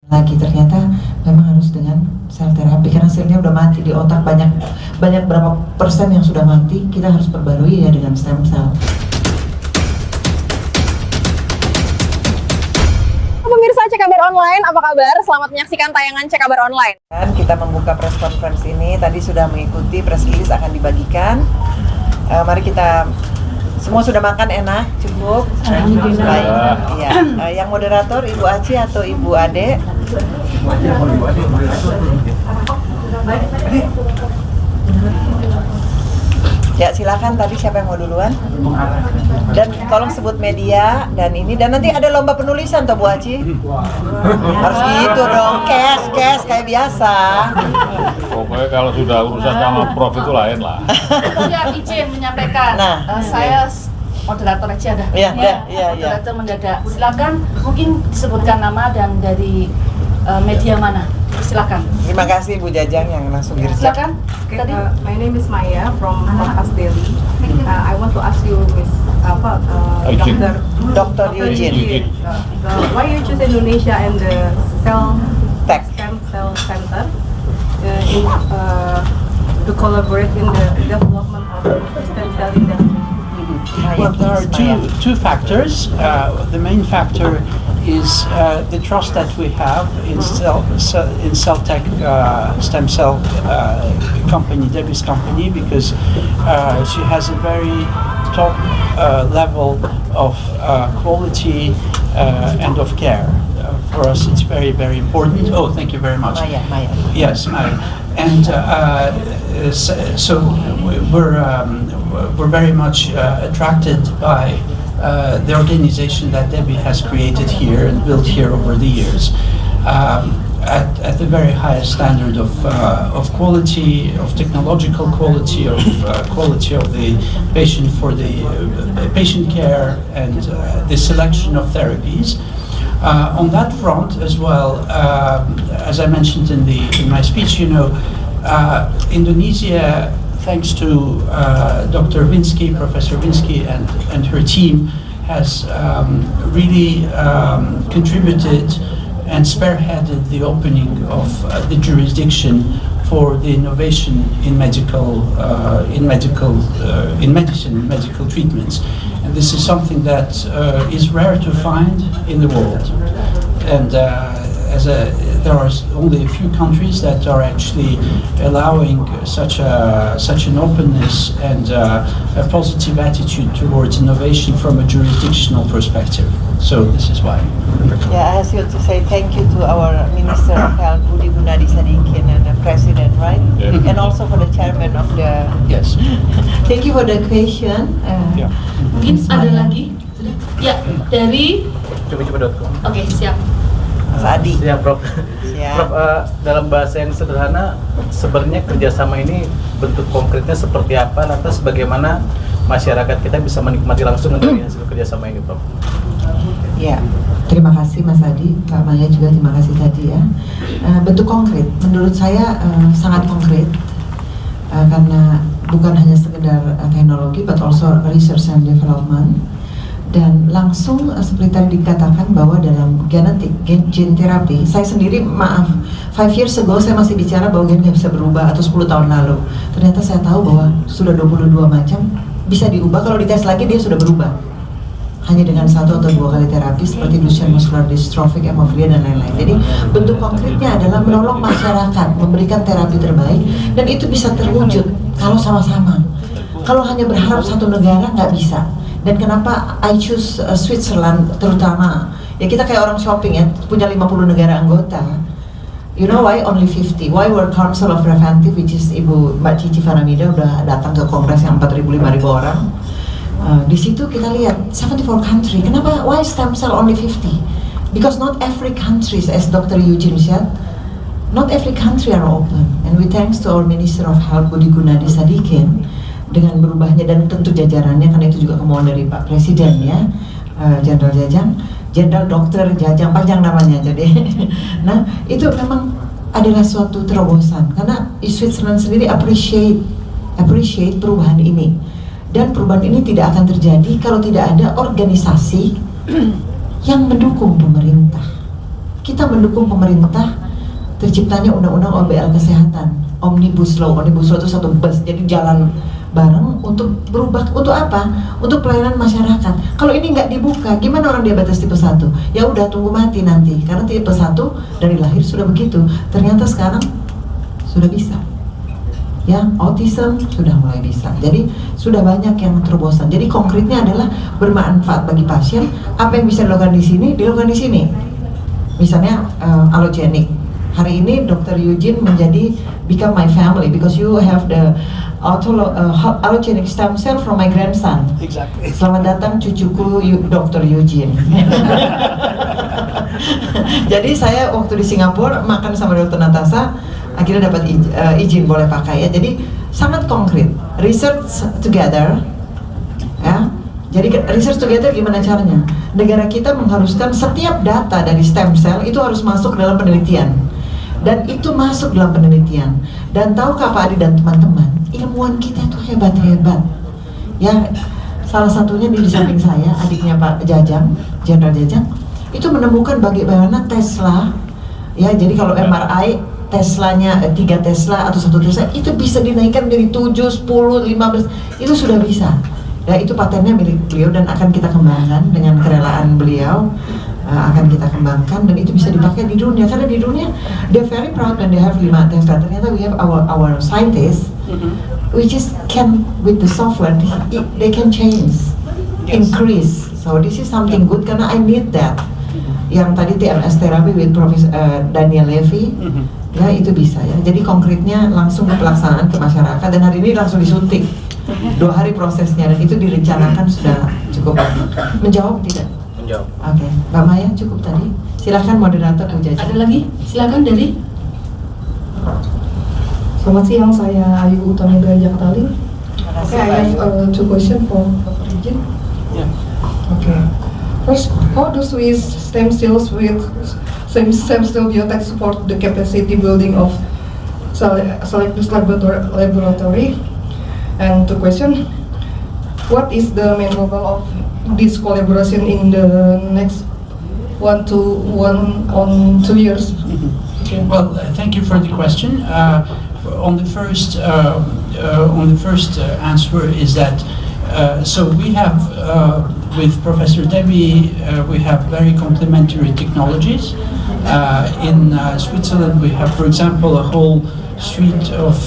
lagi ternyata memang harus dengan sel terapi karena selnya udah mati di otak, banyak berapa persen yang sudah mati, kita harus perbarui ya dengan stem cell. Pemirsa Cekabar Online, apa kabar? Selamat menyaksikan tayangan Cekabar Online. Dan kita membuka press conference ini, tadi sudah mengikuti press release akan dibagikan. Mari kita semua sudah makan enak, cukup. Alhamdulillah. Iya. Yang moderator Ibu Aci atau Ibu Ade? Ya silakan, tadi siapa yang mau duluan? Dan tolong sebut media dan ini, dan nanti ada lomba penulisan toh Bu Aci? Harus gitu dong, cash kayak biasa. Pokoknya kalau sudah urusan sama Prof itu lain lah. Saya izin menyampaikan, Nah, saya moderator aja dah. Iya. Moderator mendadak. Silakan, mungkin disebutkan nama dan dari media mana. Silakan. Terima kasih Bu Jajang yang langsung direct. Silakan. Okay, Tadi. my name is Maya from Kompas Daily. I want to ask you, Miss Eugene. Dr. Eugene. Why you choose Indonesia and the Tech. stem cell center to collaborate in the development of the stem cell industry? Well, there are two factors. The main factor is the trust that we have in Celltech stem cell company, Debbie's company, because she has a very top level of quality and of care. For us, it's very, very important. Oh, thank you very much. Maya. Yes, Maya. And so we're very much attracted by the organization that Debbie has created here and built here over the years, at the very highest standard of quality, of technological quality, of quality of the patient for the patient care and the selection of therapies. On that front as well, as I mentioned in my speech, Indonesia, thanks to Dr. Vinsky, Professor Vinsky, and her team, has really contributed and spearheaded the opening of the jurisdiction for the innovation in medical treatments. And this is something that is rare to find in the world. And there are only a few countries that are actually allowing such an openness and a positive attitude towards innovation from a jurisdictional perspective. So this is why. Yeah, I ask you to say thank you to our Minister of Health, Budi Gunadi Sadikin, and the President, right? Yeah. And also for the Chairman of the... Yes. Thank you for the question. Yeah. Mungkin ada lagi. Ya, dari. Coba.com. Oke, siap. Mas Adi. Siap, Prof. Siap. Prof, dalam bahasa yang sederhana, sebenarnya kerjasama ini bentuk konkretnya seperti apa? Lantas bagaimana masyarakat kita bisa menikmati langsung dari hasil kerjasama ini, Prof? Ya, terima kasih Mas Adi, Pak Maya juga terima kasih tadi ya. Bentuk konkret, menurut saya sangat konkret karena bukan hanya sekedar teknologi, but also research and development. Dan langsung seperti tadi dikatakan bahwa dalam genetik, gene therapy, saya sendiri maaf, 5 years ago saya masih bicara bahwa gen bisa berubah, atau 10 tahun lalu. Ternyata saya tahu bahwa sudah 22 macam bisa diubah, kalau dites lagi dia sudah berubah. Hanya dengan 1 atau 2 kali terapi seperti Duchenne muscular dystrophic, hemophilia dan lain-lain. Jadi bentuk konkretnya adalah menolong masyarakat, memberikan terapi terbaik, dan itu bisa terwujud kalau sama-sama. Kalau hanya berharap satu negara nggak bisa. Dan kenapa I choose Switzerland terutama, ya kita kayak orang shopping ya, punya 50 negara anggota. You know why only 50? Why World Council of Preventive, which is Ibu Mbak Cici Faramida udah datang ke kongres yang 4.000-5.000 orang. Di situ kita lihat 74 country. Kenapa? Why stem cell only 50? Because not every country, as Dr. Eugene said, not every country are open. And we thanks to our Minister of Health Budi Gunadi Sadikin dengan berubahnya, dan tentu jajarannya, karena itu juga kemauan dari Pak Presiden ya, Jenderal Jajang, Jenderal Dokter Jajang, panjang namanya jadi. Nah itu memang adalah suatu terobosan karena Switzerland sendiri appreciate perubahan ini. Dan perubahan ini tidak akan terjadi kalau tidak ada organisasi yang mendukung pemerintah. kita mendukung pemerintah terciptanya undang-undang OBL kesehatan, Omnibus Law itu satu bus, jadi jalan bareng untuk berubah, untuk apa? Untuk pelayanan masyarakat. Kalau ini nggak dibuka, gimana orang diabetes tipe 1? Ya udah tunggu mati nanti, karena tipe 1 dari lahir sudah begitu. Ternyata sekarang sudah bisa. Ya, autism sudah mulai bisa. Jadi sudah banyak yang terobosan. Jadi konkretnya adalah bermanfaat bagi pasien. Apa yang bisa dilakukan di sini, dilakukan di sini. Misalnya allogeneic. Hari ini Dr. Eugene become my family because you have the allogeneic stem cell from my grandson. Exactly. Selamat datang cucuku Dr. Eugene. Jadi saya waktu di Singapura makan sama Dr. Natasha, akhirnya dapat izin boleh pakai ya. Jadi sangat konkret. Research together, ya. Jadi research together gimana caranya? Negara kita mengharuskan setiap data dari stem cell itu harus masuk dalam penelitian. Dan itu masuk dalam penelitian. Dan tahukah Pak Adi dan teman-teman, ilmuwan kita itu hebat-hebat. Ya, salah satunya di samping saya, adiknya Pak Jajang, Jenderal Jajang, itu menemukan bagaimana Tesla. Ya, jadi kalau MRI Teslanya 3 Tesla atau 1 Tesla itu bisa dinaikkan dari 7, 10, 15, itu sudah bisa. Ya, itu patennya milik beliau dan akan kita kembangkan dengan kerelaan beliau. Akan kita kembangkan dan itu bisa dipakai di dunia, karena di dunia they're very proud when they have 5 Tesla. Ternyata we have our scientists which is can with the software they can change, increase. So this is something good karena I need that. Yang tadi TMS therapy with Profesor Daniel Levy, ya itu bisa ya. Jadi konkretnya langsung pelaksanaan ke masyarakat dan hari ini langsung disuntik. 2 hari prosesnya dan itu direncanakan sudah cukup. Menjawab tidak? Menjawab. Oke, Mbak Maya cukup tadi. Silakan moderator Bu Jaja. Ada lagi? Silakan dari. Selamat siang, saya Ayu Utami dari Jakarta Link. Okay, I have 2 questions for Dr. Eugene. Yeah. Okay. First, how do Swiss stem cells with stem cell biotech support the capacity building of Cellectis laboratory? And 2 question, what is the main goal of this collaboration in the next 1 to 2 years? Okay. Well, thank you for the question. On the first answer is that so we have with Professor Debbie we have very complementary technologies. In Switzerland, we have, for example, a whole suite of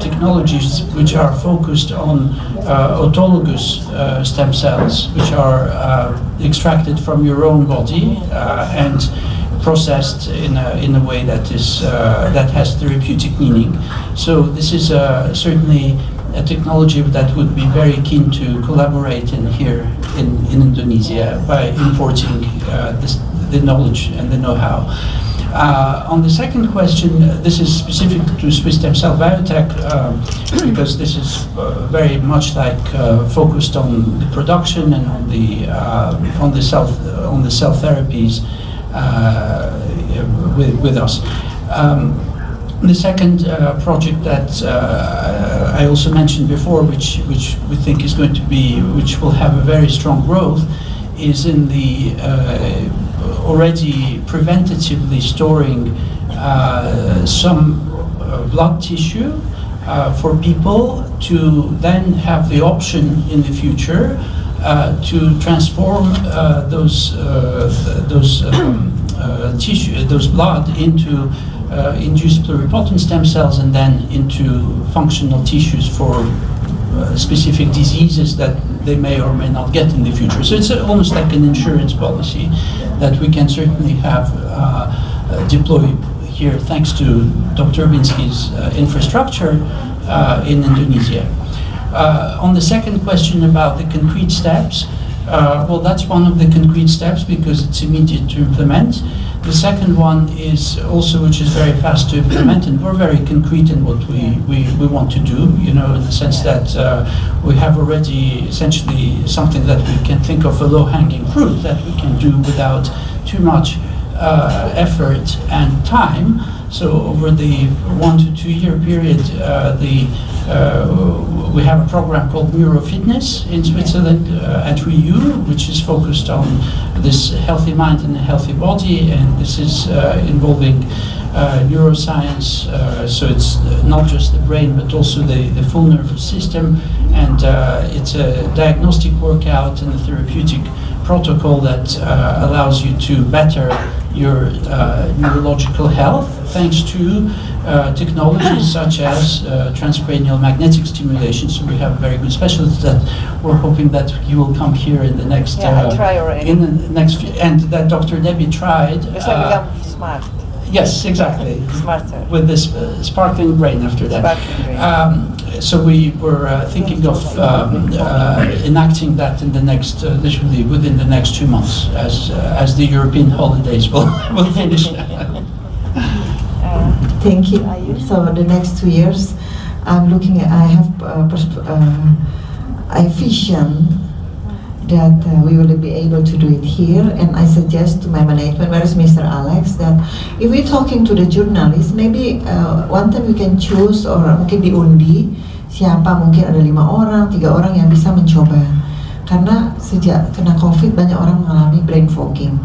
technologies which are focused on autologous stem cells, which are extracted from your own body and processed in a way that is that has therapeutic meaning. So this is certainly a technology that would be very keen to collaborate in here in Indonesia by importing the knowledge and the know-how. On the second question, this is specific to Swiss Stem Cell Biotech because this is very much like focused on the production and on the cell therapies with us. The second project that I also mentioned before, which we think is going to be, which will have a very strong growth, is in the already preventatively storing some blood tissue for people to then have the option in the future to transform those blood into induced pluripotent stem cells and then into functional tissues for specific diseases that they may or may not get in the future. So it's almost like an insurance policy that we can certainly have deployed here thanks to Dr. Vinsky's infrastructure in Indonesia. On the second question about the concrete steps, well, that's one of the concrete steps because it's immediate to implement. The second one is also, which is very fast to implement, and we're very concrete in what we want to do, you know, in the sense that we have already essentially something that we can think of a low-hanging fruit that we can do without too much effort and time. So over the 1 to 2 year period, the We have a program called Neurofitness in Switzerland at RIU, which is focused on this healthy mind and a healthy body, and this is involving neuroscience, so it's not just the brain but also the full nervous system, and it's a diagnostic workout and a therapeutic protocol that allows you to better your neurological health thanks to technologies such as transcranial magnetic stimulation. So we have very good specialists that we're hoping that you will come here in the next I try already. in the next few, and that Dr. Debbie tried. Because I become smart, Yes, exactly. smarter. With this sparkling brain after that. Sparkling brain. So we were thinking of enacting that in the next, literally within the next 2 months, as the European holidays will finish. Thank you. So the next 2 years, I'm looking at, I have a vision that we will be able to do it here, and I suggest to my management, where is Mr. Alex, that if we're talking to the journalists, maybe one time we can choose, or mungkin diundi, siapa mungkin ada 5 orang, 3 orang yang bisa mencoba. Karena sejak kena COVID banyak orang mengalami brain fogging.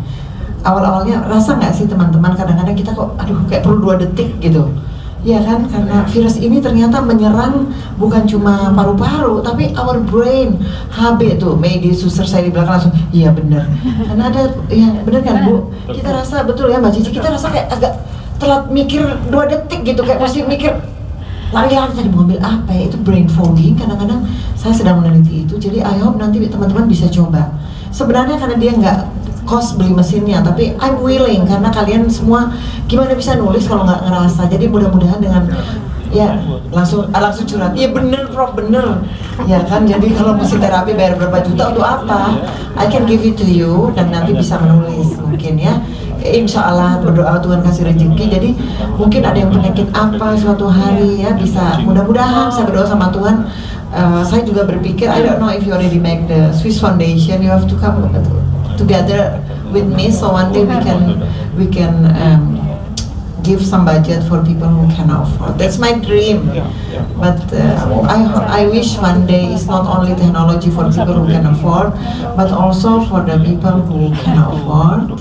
Awal-awalnya rasa nggak sih teman-teman, kadang-kadang kita kok aduh kayak perlu 2 detik gitu. Ya kan, karena virus ini ternyata menyerang bukan cuma paru-paru, tapi our brain. HB tuh, Medi suster saya di belakang langsung, iya bener. Karena ada, ya bener kan Bu? Kita rasa, betul ya Mbak Cici, kita rasa kayak agak telat mikir 2 detik gitu, kayak mesti mikir lari-lari tadi mau ambil apa ya, itu brain fogging. Kadang-kadang saya sedang meneliti itu, jadi I hope nanti teman-teman bisa coba. Sebenarnya karena dia nggak cost beli mesinnya, tapi I'm willing karena kalian semua gimana bisa nulis kalau nggak ngerasa. Jadi mudah-mudahan dengan ya langsung curhat. Iya bener Prof, bener ya kan. Jadi kalau mesti terapi bayar berapa juta untuk apa? I can give it to you dan nanti bisa menulis mungkin ya. Insya Allah berdoa Tuhan kasih rezeki. Jadi mungkin ada yang penyakit apa suatu hari ya bisa. Mudah-mudahan saya berdoa sama Tuhan. Saya juga berpikir, I don't know if you already make the Swiss Foundation, you have to come together with me, so one day we can give some budget for people who cannot afford. That's my dream. But I wish one day it's not only technology for people who can afford, but also for the people who cannot afford.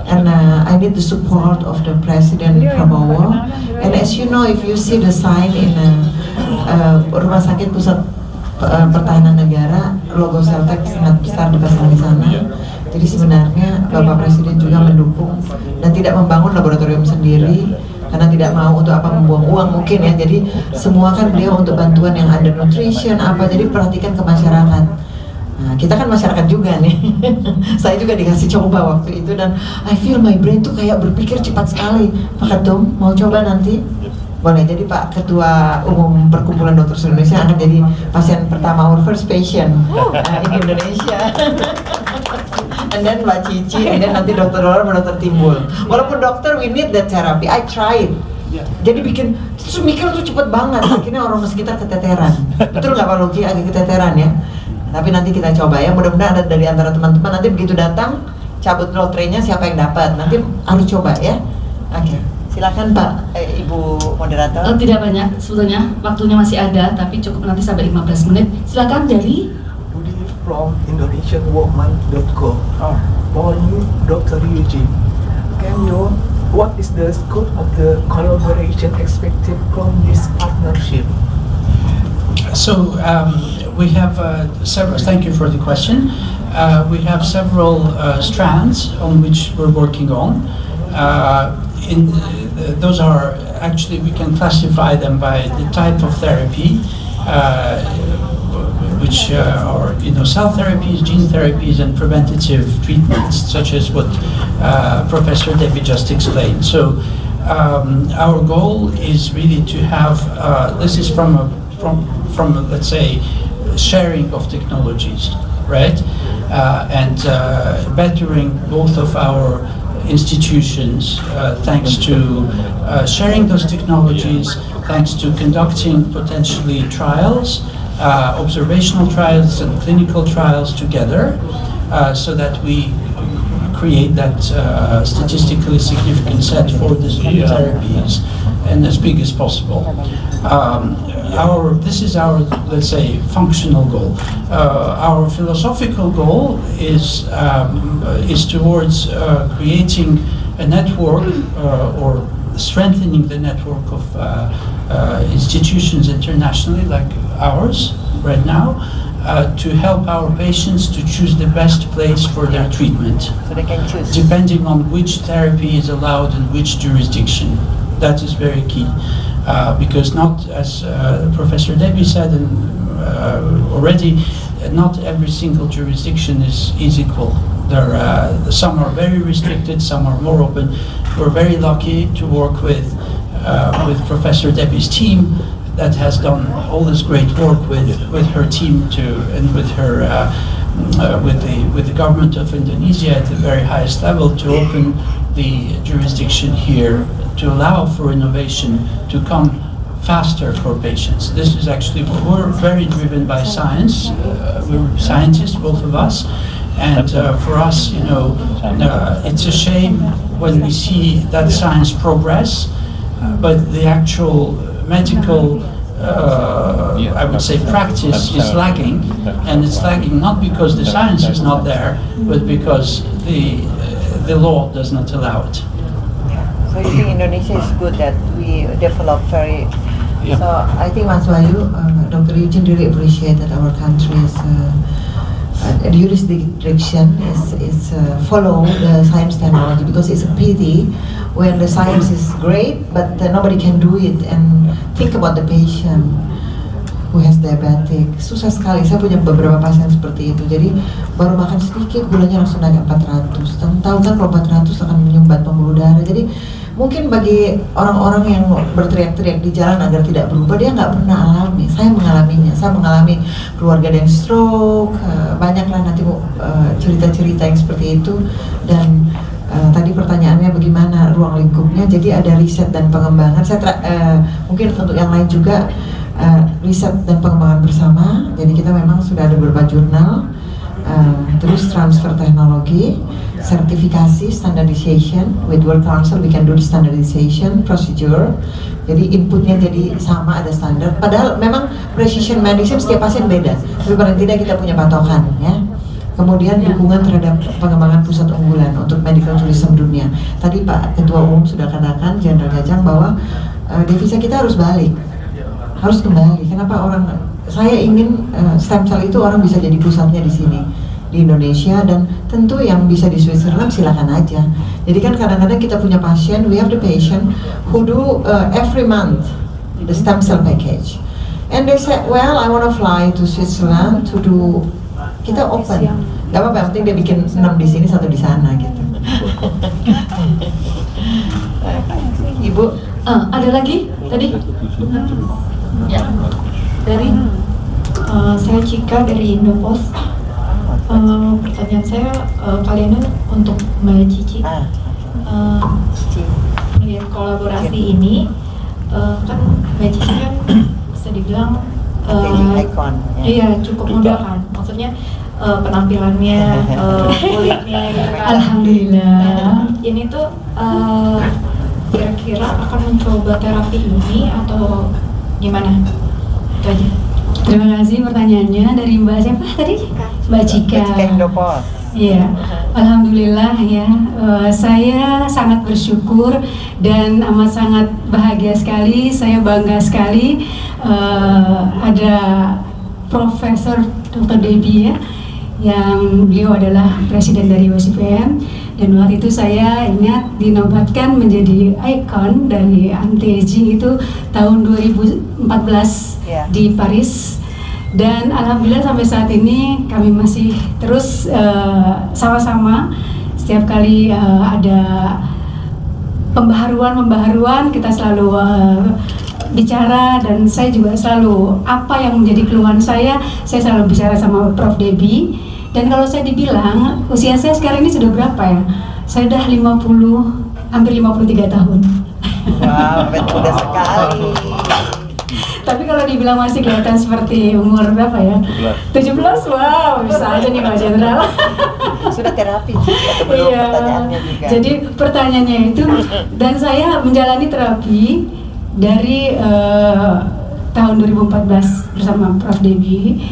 And I need the support of the President Prabowo. And as you know, if you see the sign in Rumah Sakit Pusat Pertahanan Negara, logo Seltek sangat besar dipasang di sana. Jadi sebenarnya Bapak Presiden juga mendukung dan tidak membangun laboratorium sendiri karena tidak mau untuk apa membuang uang mungkin ya. Jadi semua kan beliau untuk bantuan yang under nutrition apa. Jadi perhatikan ke masyarakat. Nah, kita kan masyarakat juga nih. Saya juga dikasih coba waktu itu dan I feel my brain tuh kayak berpikir cepat sekali. Pak Ketum mau coba nanti? Boleh. Jadi Pak Ketua Umum Perkumpulan Dokter Indonesia akan jadi pasien pertama, our first patient in Indonesia. And then Mbak Cici, and then nanti Dokter Dolar, Dokter Timbul. Walaupun dokter, we need that therapy. I tried. Jadi bikin, terus mikir tuh cepet banget. Akhirnya orang sekitar keteteran. Betul nggak Pak Luki? Agak keteteran ya. Tapi nanti kita coba ya. Mudah-mudahan ada dari antara teman-teman nanti begitu datang, cabut lotrenya siapa yang dapat. Nanti harus coba ya. Oke. Silakan Pak, Ibu Moderator. Tidak banyak sebetulnya, waktunya masih ada, tapi cukup nanti sampai 15 menit. Silakan dari from IndonesianWoman.com. For you, Dr. Eugene, can you what is the scope of the collaboration expected from this partnership? So we have several. Thank you for the question. We have several strands on which we're working on. Those are actually, we can classify them by the type of therapy, which are cell therapies, gene therapies, and preventative treatments, such as what Professor Debbie just explained. So our goal is really to have this is from let's say sharing of technologies, right, and bettering both of our institutions thanks to sharing those technologies, thanks to conducting potentially trials, observational trials and clinical trials together, so that we create that statistically significant set for these new therapies and as big as possible. This is our, let's say, functional goal. Our philosophical goal is towards creating a network or strengthening the network of institutions internationally like ours right now, to help our patients to choose the best place for their treatment, So they can choose. depending on which therapy is allowed in which jurisdiction. That is very key, because not, as Professor Debbie said already, not every single jurisdiction is equal. Some are very restricted, some are more open. We're very lucky to work with Professor Debbie's team that has done all this great work with her team and with her with the government of Indonesia at the very highest level to open the jurisdiction here to allow for innovation to come faster for patients. This is actually, we're very driven by science. We're scientists, both of us. And for us, it's a shame when we see that science progress, but the actual medical, I would say, practice is lagging. And it's lagging not because the science is not there, but because the law does not allow it. So you think Indonesia is good that we develop very. Yeah. So I think Mas Wahyu, Dr. Eugene really appreciate that our country's jurisdiction is follow the science technology, because it's a pity when the science is great but nobody can do it. And think about the patient who has diabetic, susah sekali. Saya punya beberapa pasien seperti itu, jadi baru makan sedikit gulanya langsung naik 400. Dan tahu kan kalau 400 akan menyumbat pembuluh darah. Jadi mungkin bagi orang-orang yang berteriak-teriak di jalan agar tidak berubah, dia nggak pernah alami. Saya mengalaminya. Saya mengalami keluarga yang stroke, banyaklah nanti cerita-cerita yang seperti itu. Dan tadi pertanyaannya bagaimana ruang lingkupnya. Jadi ada riset dan pengembangan. Mungkin untuk yang lain juga riset dan pengembangan bersama. Jadi kita memang sudah ada beberapa jurnal. Terus transfer teknologi, sertifikasi, standardization. With World Council we can do the standardization procedure. Jadi inputnya jadi sama, ada standar. Padahal memang precision medicine setiap pasien beda. Tapi paling tidak kita punya patokan, ya. Kemudian dukungan terhadap pengembangan pusat unggulan untuk medical tourism dunia. Tadi Pak Ketua Umum sudah katakan, Jenderal Jajang, bahwa devisa kita harus balik, harus kembali. Kenapa saya ingin stem cell itu orang bisa jadi pusatnya di sini, di Indonesia, dan tentu yang bisa di Switzerland silakan aja. Jadi kan kadang-kadang kita punya pasien, we have the patient who do every month the stem cell package, and they say, well, I want to fly to Switzerland to do. Kita open, gak apa-apa, yang penting dia bikin 6 di sini, 1 di sana gitu. Ibu, Ada lagi tadi? Ya. Dari Saya Cika dari Indopos. Pertanyaan saya kali ini untuk Mbak Cici. Melihat kolaborasi ini, kan Mbak Cici kan bisa dibilang icon. iya cukup muda kan, maksudnya penampilannya, kulitnya gitu kan. Alhamdulillah. Ini tuh kira-kira akan mencoba terapi ini atau gimana? Itu aja. Terima kasih pertanyaannya dari Mbak siapa tadi? Mbak Cika. Cika Indopos. Iya, alhamdulillah ya. Saya sangat bersyukur dan amat sangat bahagia sekali. Saya bangga sekali ada Profesor Dr. Debbie ya, yang beliau adalah presiden dari WCPM. Dan waktu itu saya ingat dinobatkan menjadi ikon dari anti-aging itu tahun 2014 di Paris. Dan alhamdulillah sampai saat ini kami masih terus sama-sama setiap kali ada pembaharuan kita selalu bicara, dan saya juga selalu apa yang menjadi keluhan saya selalu bicara sama Prof. Debbie. Dan kalau saya dibilang usia saya sekarang ini sudah berapa ya? Saya sudah hampir 53 tahun. Wow, muda sekali. Tapi kalau dibilang masih kelihatan seperti umur berapa ya? 17, wow, bisa aja nih Mbak Jenderal. Sudah terapi atau belum Iya. pertanyaannya juga? Jadi pertanyaannya itu, dan saya menjalani terapi dari tahun 2014 bersama Prof. Debbie.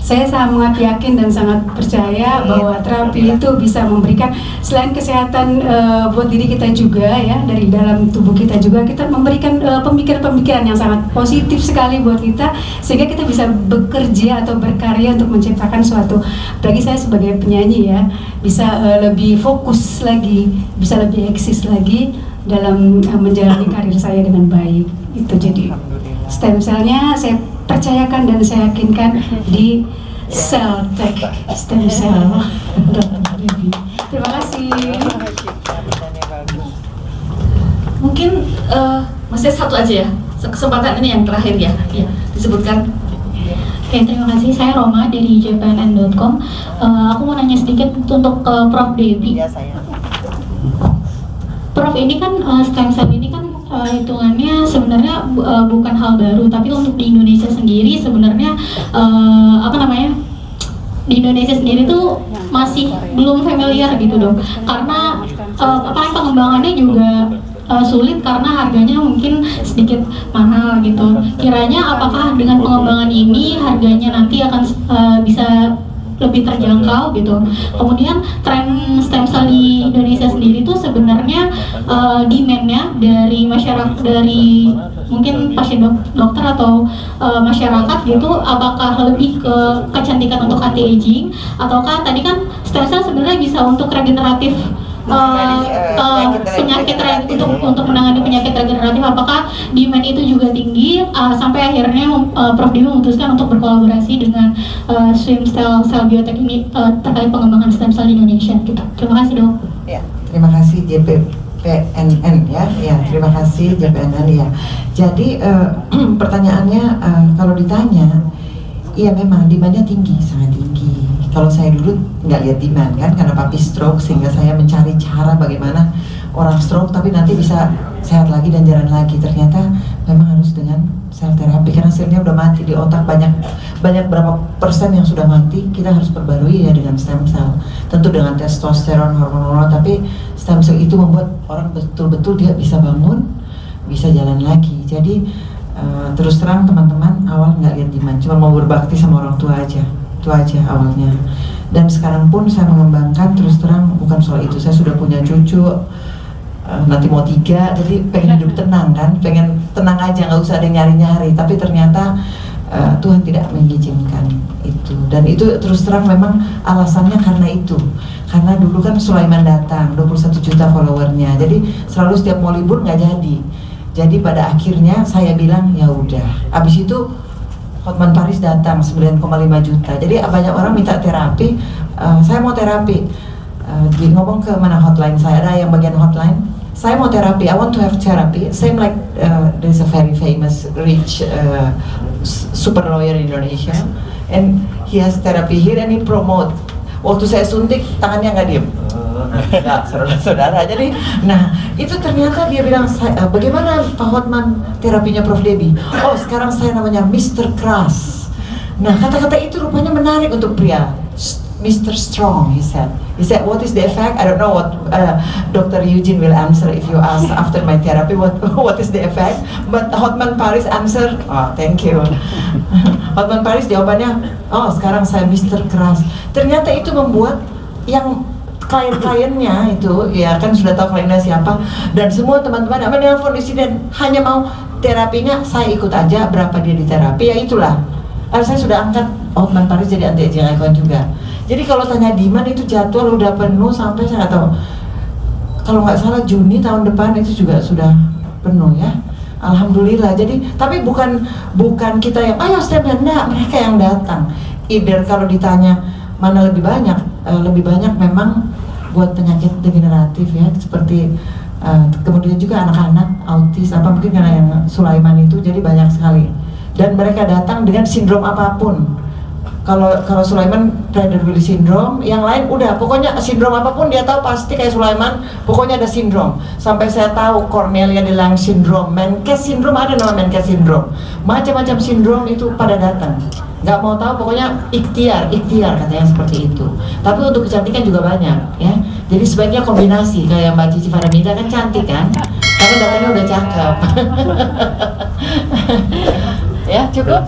Saya sangat yakin dan sangat percaya bahwa terapi itu bisa memberikan selain kesehatan buat diri kita juga ya, dari dalam tubuh kita juga kita memberikan pemikiran-pemikiran yang sangat positif sekali buat kita, sehingga kita bisa bekerja atau berkarya untuk menciptakan suatu, apalagi saya sebagai penyanyi ya, bisa lebih fokus lagi, bisa lebih eksis lagi dalam menjalani karir saya dengan baik. Itu jadi stem cell-nya saya percayakan dan saya yakinkan di Celltech Stem Cell. Terima kasih. Mungkin masih satu aja ya, kesempatan ini yang terakhir ya, disebutkan. Oke, terima kasih. Saya Roma dari jpnn.com. Aku mau nanya sedikit untuk Prof. Debbie. Prof, ini kan stem cell ini kan hitungannya sebenarnya bukan hal baru, tapi untuk di Indonesia sendiri sebenarnya di Indonesia sendiri tuh masih belum familiar gitu dong, karena pengembangannya juga sulit karena harganya mungkin sedikit mahal gitu. Kiranya apakah dengan pengembangan ini harganya nanti akan bisa lebih terjangkau gitu. Kemudian tren stem cell di Indonesia sendiri tuh sebenarnya demand-nya dari masyarakat, dari mungkin pasien dokter atau masyarakat gitu, apakah lebih ke kecantikan untuk anti-aging, ataukah tadi kan stem cell sebenarnya bisa untuk regeneratif penyakit untuk menangani penyakit regeneratif, apakah demand itu juga tinggi sampai akhirnya Prof. Debbie memutuskan untuk berkolaborasi dengan Swim Cell Biotech ini terkait pengembangan stem cell di Indonesia gitu. Terima kasih dok. Ya, terima kasih JPNN ya, terima kasih JPNN ya. Jadi pertanyaannya kalau ditanya, iya memang demandnya tinggi, sangat tinggi. Kalau saya dulu nggak lihat demand kan, karena papi stroke, sehingga saya mencari cara bagaimana orang stroke tapi nanti bisa sehat lagi dan jalan lagi. Ternyata memang harus dengan sel terapi karena selnya udah mati di otak, banyak berapa persen yang sudah mati. Kita harus perbarui ya dengan stem cell, tentu dengan testosteron, hormon, tapi stem cell itu membuat orang betul-betul dia bisa bangun, bisa jalan lagi. Jadi terus terang teman-teman, awal nggak lihat demand, cuma mau berbakti sama orang tua aja, itu aja awalnya. Dan sekarang pun saya mengembangkan, terus terang bukan soal itu, saya sudah punya cucu, nanti mau 3, jadi pengen hidup tenang kan, pengen tenang aja, nggak usah ada yang nyari-nyari. Tapi ternyata Tuhan tidak mengizinkan itu, dan itu terus terang memang alasannya karena itu, karena dulu kan Sulaiman datang 21 juta followernya, jadi selalu setiap mau libur nggak jadi. Jadi pada akhirnya saya bilang ya udah. Abis itu Hotman Paris datang 9,5 juta. Jadi banyak orang minta terapi. Saya mau terapi. Ngomong ke mana hotline saya, ada yang bagian hotline. Saya mau terapi. I want to have therapy. Same like there's a very famous rich super lawyer in Indonesia, and he has therapy here and he promote. Waktu saya suntik tangannya nggak diem. Nah, saudara-saudara, jadi nah itu ternyata dia bilang, bagaimana Pak Hotman terapinya Prof. Debbie? Oh sekarang saya namanya Mr. Kras. Nah kata-kata itu rupanya menarik untuk pria. Mr. Strong, he said. He said, what is the effect? I don't know what Dr. Eugene will answer if you ask after my therapy what is the effect. But Hotman Paris answer, oh thank you. Hotman Paris jawabannya, oh sekarang saya Mr. Kras. Ternyata itu membuat yang klien-kliennya itu, ya kan sudah tahu kliennya siapa, dan semua teman-teman apa nelfon di sini dan hanya mau terapinya, saya ikut aja berapa dia di terapi, ya itulah. Saya sudah angkat Hotman Paris jadi anti-aging icon juga. Jadi kalau tanya demand itu jadwal udah penuh sampai saya nggak tahu, kalau nggak salah Juni tahun depan itu juga sudah penuh ya. Alhamdulillah. Jadi tapi bukan kita yang ayo stem cell, enggak, mereka yang datang. Either kalau ditanya mana lebih banyak memang buat penyakit degeneratif ya, seperti kemudian juga anak-anak autis apa mungkin karena yang Sulaiman itu, jadi banyak sekali. Dan mereka datang dengan sindrom apapun, Kalau Sulaiman Prader-Willi syndrome, yang lain udah pokoknya sindrom apapun dia tahu pasti kayak Sulaiman, pokoknya ada sindrom. Sampai saya tahu Cornelia de Lange syndrome, Menkes syndrome, ada nama Menkes syndrome. Macam-macam sindrom itu pada datang. Nggak mau tahu, pokoknya ikhtiar katanya seperti itu. Tapi untuk kecantikan juga banyak ya. Jadi sebaiknya kombinasi kayak Mbak Cici Faramida kan cantik kan, karena datanya udah cakep. Ya cukup.